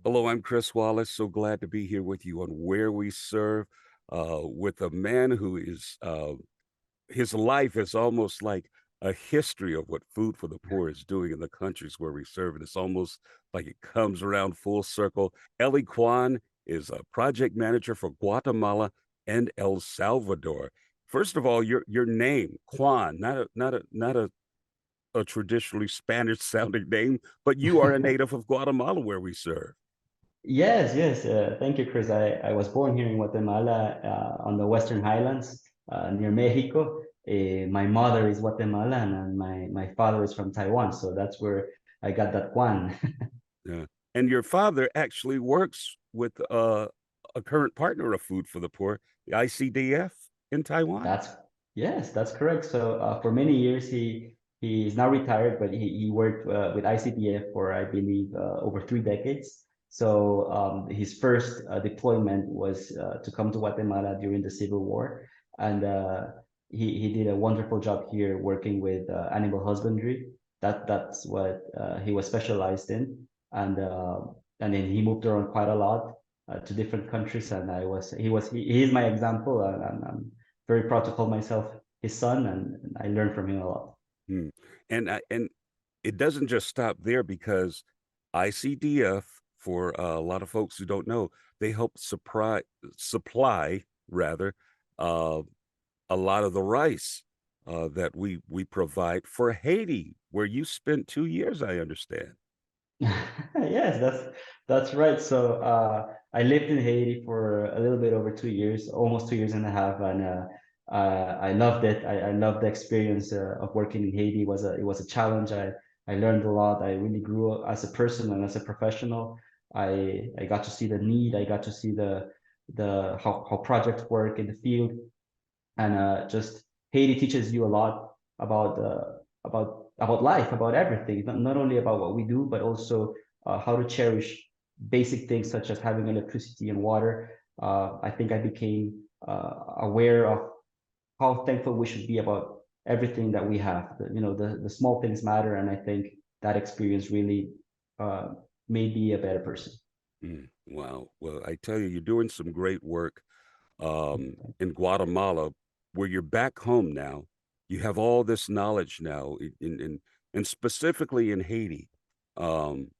Hello, I'm Chris Wallace. So glad to be here with you on Where We Serve, with a man who is, his life is almost like a history of what Food for the Poor is doing in the countries where we serve. And it's almost like it comes around full circle. Ellie Kuan is a project manager for Guatemala and El Salvador. First of all, your name, Kuan, not a traditionally Spanish sounding name, but you are a native of Guatemala where we serve. Yes, yes. Thank you, Chris. I was born here in Guatemala on the Western Highlands near Mexico. My mother is Guatemalan and my father is from Taiwan. So that's where I got that one. Yeah. And your father actually works with a current partner of Food for the Poor, the ICDF in Taiwan. That's yes, that's correct. So for many years he is now retired, but he worked with ICDF for I believe over 3 decades. So his first deployment was to come to Guatemala during the Civil War, and he did a wonderful job here working with animal husbandry. That's what he was specialized in, and then he moved around quite a lot to different countries. And he is my example, and I'm very proud to call myself his son, and I learned from him a lot. Hmm. And it doesn't just stop there because ICDF, for a lot of folks who don't know, they help supply rather uh, a lot of the rice that we provide for Haiti, where you spent 2 years, I understand. Yes, that's right. So I lived in Haiti for a little bit over 2 years, almost 2 years and a half, and I loved it. I loved the experience of working in Haiti. It was a challenge. I learned a lot. I really grew as a person and as a professional. I got to see the need. I got to see the how projects work in the field, and just Haiti teaches you a lot about about life, about everything, not only about what we do, but also how to cherish basic things such as having electricity and water. I think I became aware of how thankful we should be about everything that we have. The small things matter, and I think that experience really uh, made me a better person. Wow. Well, I tell you, you're doing some great work in Guatemala, where you're back home now. You have all this knowledge now, and specifically in Haiti. Um,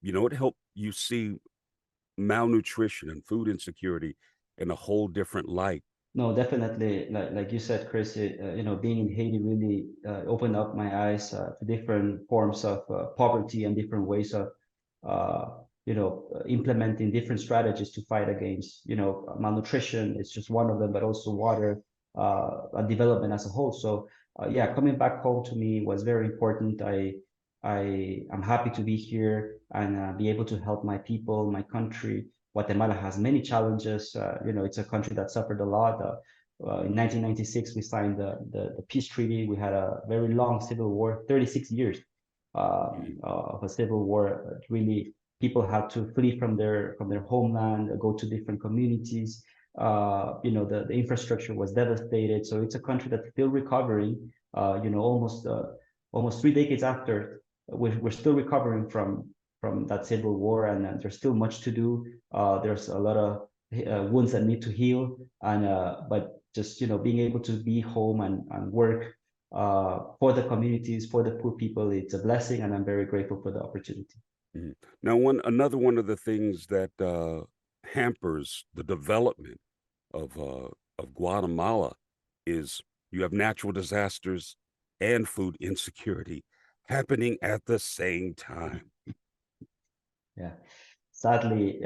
it helped you see malnutrition and food insecurity in a whole different light. No, definitely. Like you said, Chris, being in Haiti really opened up my eyes to different forms of poverty and different ways of, implementing different strategies to fight against, malnutrition. It's just one of them, but also water and development as a whole. So, yeah, coming back home to me was very important. I am happy to be here and be able to help my people, my country. Guatemala has many challenges. It's a country that suffered a lot. In 1996, we signed the peace treaty. We had a very long civil war, 36 years of a civil war. Really, people had to flee from their homeland, go to different communities. The infrastructure was devastated. So it's a country that's still recovering. Almost 3 decades after, we're still recovering from that civil war, and there's still much to do. There's a lot of wounds that need to heal, and but just being able to be home and work for the communities, for the poor people, it's a blessing, and I'm very grateful for the opportunity. Mhm. Now, another one of the things that hampers the development of Guatemala is you have natural disasters and food insecurity happening at the same time. Yeah, sadly,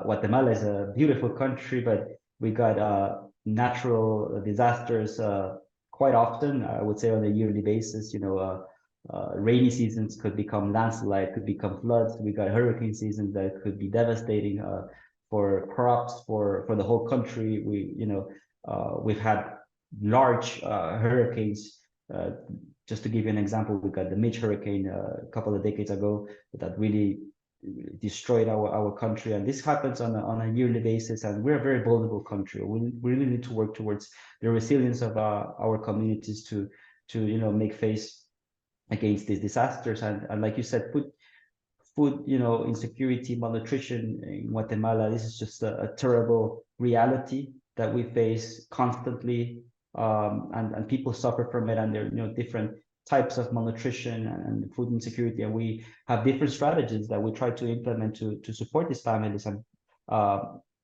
Guatemala is a beautiful country, but we got natural disasters quite often. I would say on a yearly basis. Rainy seasons could become landslide, could become floods. We got hurricane seasons that could be devastating for crops, for the whole country. We've had large hurricanes. Uh, just to give you an example, we got the Mitch hurricane a couple of decades ago that really destroyed our country. And this happens on a yearly basis. And we're a very vulnerable country. We really need to work towards the resilience of our communities to make face against these disasters. And like you said, food, insecurity, malnutrition in Guatemala. This is just a terrible reality that we face constantly, and people suffer from it, and there are different types of malnutrition and food insecurity, and we have different strategies that we try to implement to support these families and uh,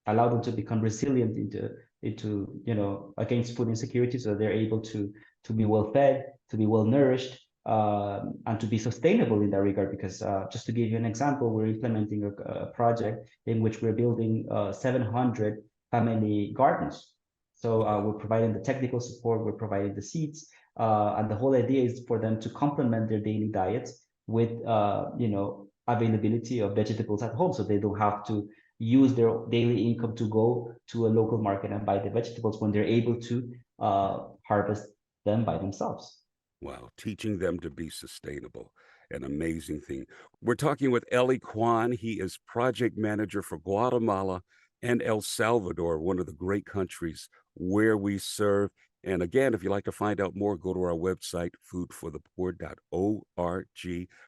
allow them to become resilient into against food insecurity, so they're able to be well fed, to be well nourished, and to be sustainable in that regard. Because just to give you an example, we're implementing a project in which we're building 700 family gardens. So we're providing the technical support, we're providing the seeds, and the whole idea is for them to complement their daily diets with availability of vegetables at home, so they don't have to use their daily income to go to a local market and buy the vegetables when they're able to harvest them by themselves. Wow, teaching them to be sustainable, an amazing thing. We're talking with Kuan. He is project manager for Guatemala and El Salvador, one of the great countries where we serve. And again, if you'd like to find out more, go to our website, foodforthepoor.org.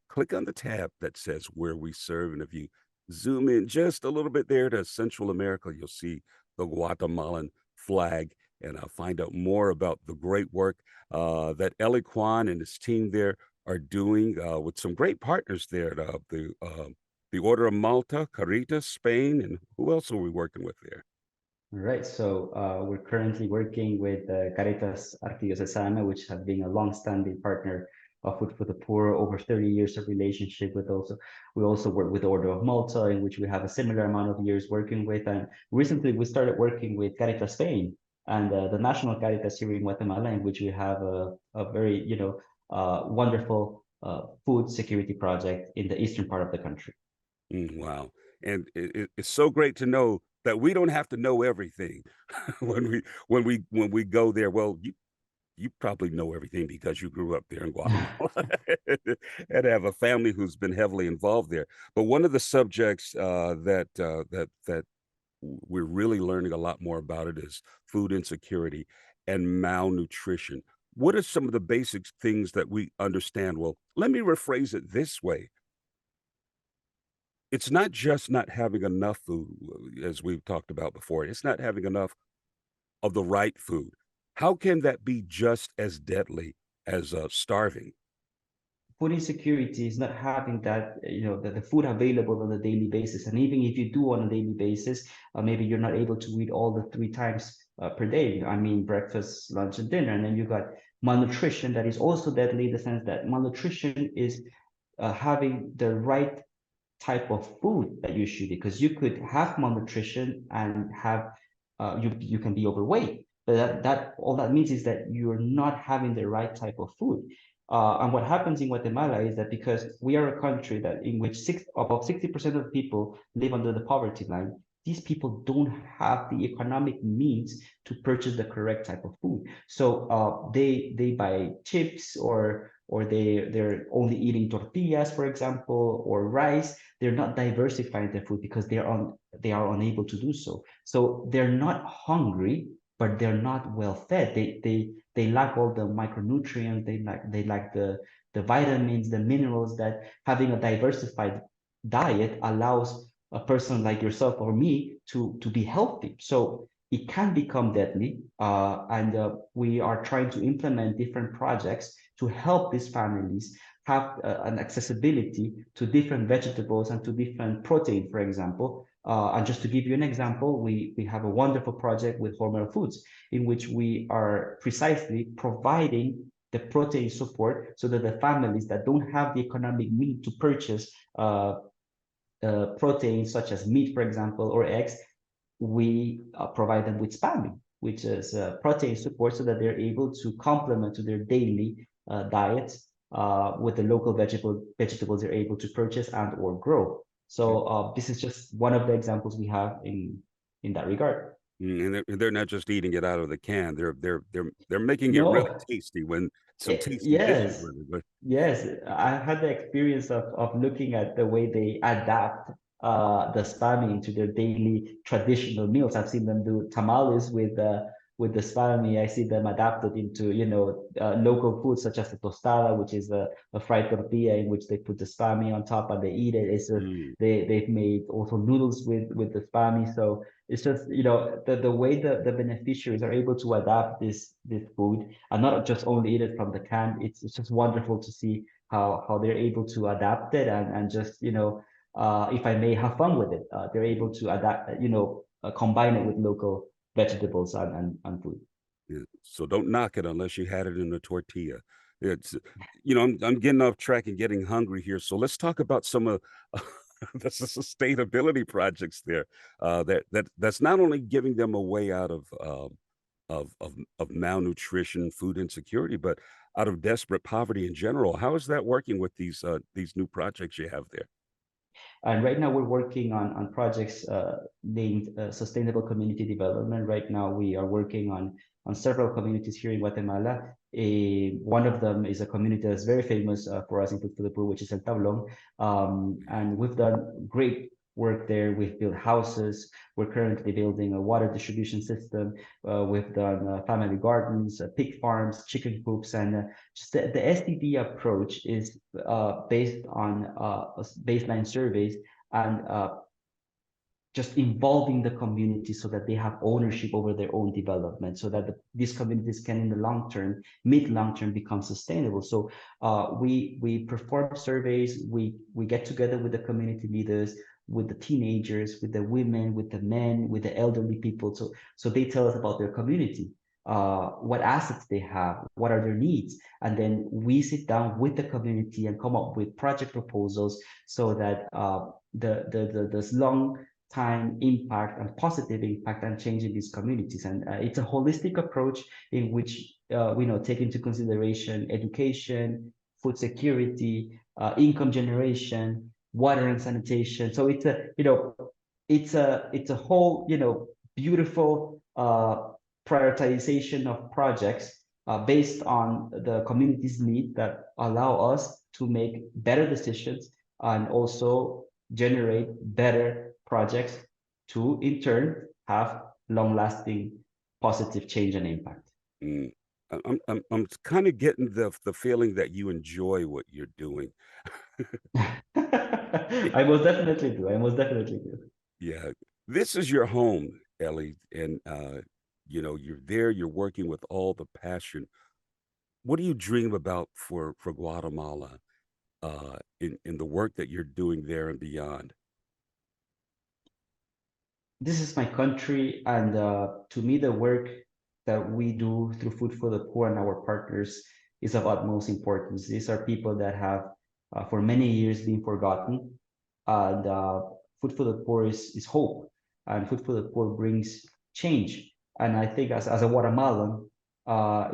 Click on the tab that says where we serve. And if you zoom in just a little bit there to Central America, you'll see the Guatemalan flag, and find out more about the great work that Kuan and his team there are doing with some great partners there. The Order of Malta, Caritas, Spain, and who else are we working with there? Right. So we're currently working with Caritas Arquidiocesana, which has been a long-standing partner of Food for the Poor, over 30 years of relationship with. We also work with the Order of Malta, in which we have a similar amount of years working with. And recently we started working with Caritas Spain and the National Caritas here in Guatemala, in which we have a very wonderful food security project in the eastern part of the country. Wow. And it's so great to know that we don't have to know everything when we go there. Well, you probably know everything because you grew up there in Guatemala and have a family who's been heavily involved there. But one of the subjects that we're really learning a lot more about it is food insecurity and malnutrition. What are some of the basic things that we understand? Well, let me rephrase it this way. It's not just not having enough food, as we've talked about before. It's not having enough of the right food. How can that be just as deadly as starving? Food insecurity is not having that, the food available on a daily basis. And even if you do on a daily basis, maybe you're not able to eat all the three times per day. I mean, breakfast, lunch, and dinner. And then you got malnutrition that is also deadly, in the sense that malnutrition is having the right type of food that you should, because you could have malnutrition and have you can be overweight, but that all that means is that you're not having the right type of food. And what happens in Guatemala is that because we are a country that in which about 60% of people live under the poverty line, these people don't have the economic means to purchase the correct type of food. So they buy chips, or they're only eating tortillas, for example, or rice. They're not diversifying their food because they are unable to do so. So they're not hungry, but they're not well fed. They lack all the micronutrients. They lack the vitamins, the minerals that having a diversified diet allows a person like yourself or me to be healthy. So it can become deadly, and we are trying to implement different projects to help these families have an accessibility to different vegetables and to different protein, for example. And just to give you an example, we have a wonderful project with Hormel Foods, in which we are precisely providing the protein support so that the families that don't have the economic need to purchase proteins such as meat, for example, or eggs, we provide them with spamming, which is protein support, so that they're able to complement to their daily diet with the local vegetables they're able to purchase and or grow. So this is just one of the examples we have in that regard. And they're not just eating it out of the can. They're making it really No, tasty when some tasty dishes yes, with it. But yes. I had the experience of looking at the way they adapt the spamming to their daily traditional meals. I've seen them do tamales with with the spammy. I see them adapted into, local foods such as the tostada, which is a fried tortilla in which they put the spammy on top and they eat it. Mm, They've made also noodles with the spammy. So it's just, the way the beneficiaries are able to adapt this food and not just only eat it from the can. It's just wonderful to see how they're able to adapt it and just, if I may, have fun with it. They're able to adapt, combine it with local vegetables and food. yeah. So don't knock it unless you had it in a tortilla. It's, I'm getting off track and getting hungry here. So let's talk about some of the sustainability projects there. That's not only giving them a way out of malnutrition, food insecurity, but out of desperate poverty in general. How is that working with these new projects you have there? And right now we're working on projects named Sustainable Community Development. Right now we are working on several communities here in Guatemala. One of them is a community that's very famous for us in Food for the Poor, which is El Tablón. And we've done great work there. We've built houses. We're currently building a water distribution system. We've done family gardens, pig farms, chicken coops, and just the SDD approach is based on baseline surveys and just involving the community so that they have ownership over their own development, so that these communities can, in the long term, mid-long term, become sustainable. So we perform surveys, we get together with the community leaders, with the teenagers, with the women, with the men, with the elderly people. So they tell us about their community, what assets they have, what are their needs, and then we sit down with the community and come up with project proposals so that this long time impact and positive impact and change in these communities. And it's a holistic approach in which we take into consideration education, food security, income generation, water and sanitation. So it's a whole beautiful prioritization of projects based on the community's need that allow us to make better decisions and also generate better projects to, in turn, have long-lasting positive change and impact. Mm. I'm kind of getting the feeling that you enjoy what you're doing. I most definitely do. I most definitely do. Yeah, this is your home, Ellie, and you're there. You're working with all the passion. What do you dream about for Guatemala in the work that you're doing there and beyond? This is my country, and to me, the work that we do through Food for the Poor and our partners is of utmost importance. These are people that have, for many years, been forgotten, and Food for the Poor is hope, and Food for the Poor brings change. And I think, as a Guatemalan,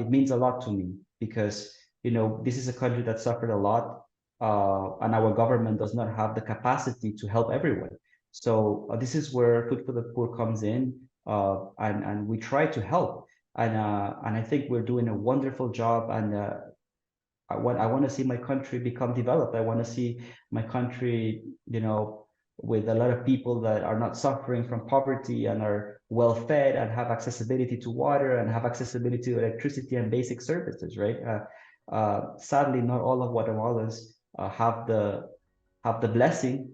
it means a lot to me because this is a country that suffered a lot, and our government does not have the capacity to help everyone. So this is where Food for the Poor comes in, and we try to help, and I think we're doing a wonderful job. And I want to see my country become developed. I want to see my country, with a lot of people that are not suffering from poverty and are well fed and have accessibility to water and have accessibility to electricity and basic services. Right? Sadly, not all of Guatemalans have the blessing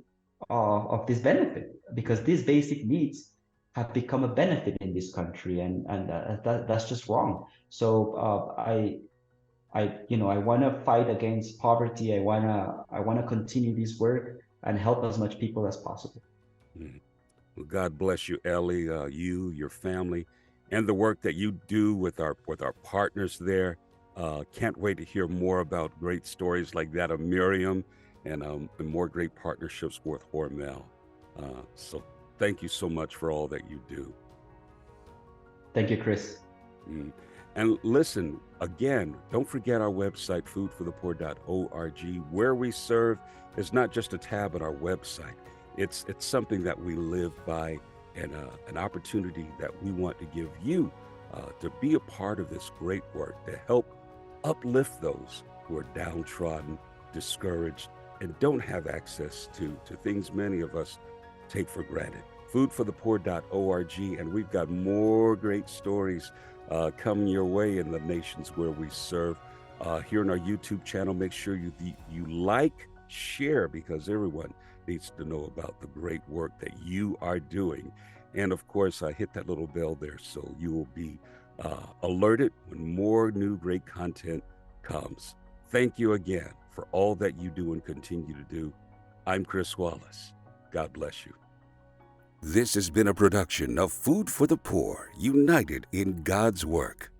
of this benefit, because these basic needs have become a benefit in this country, and that's just wrong. So I want to fight against poverty. I want to continue this work and help as much people as possible. Mm. Well, God bless you, Ellie, you, your family, and the work that you do with our partners there. Can't wait to hear more about great stories like that of Miriam and more great partnerships with Hormel. So thank you so much for all that you do. Thank you, Chris. Mm. And listen, again, don't forget our website, foodforthepoor.org. Where we serve is not just a tab at our website. It's something that we live by, and an opportunity that we want to give you to be a part of this great work, to help uplift those who are downtrodden, discouraged, and don't have access to things many of us take for granted. foodforthepoor.org, and we've got more great stories coming your way in the nations where we serve. Here on our YouTube channel, make sure you like, share, because everyone needs to know about the great work that you are doing. And of course, hit that little bell there so you will be alerted when more new great content comes. Thank you again for all that you do and continue to do. I'm Chris Wallace. God bless you. This has been a production of Food for the Poor, united in God's work.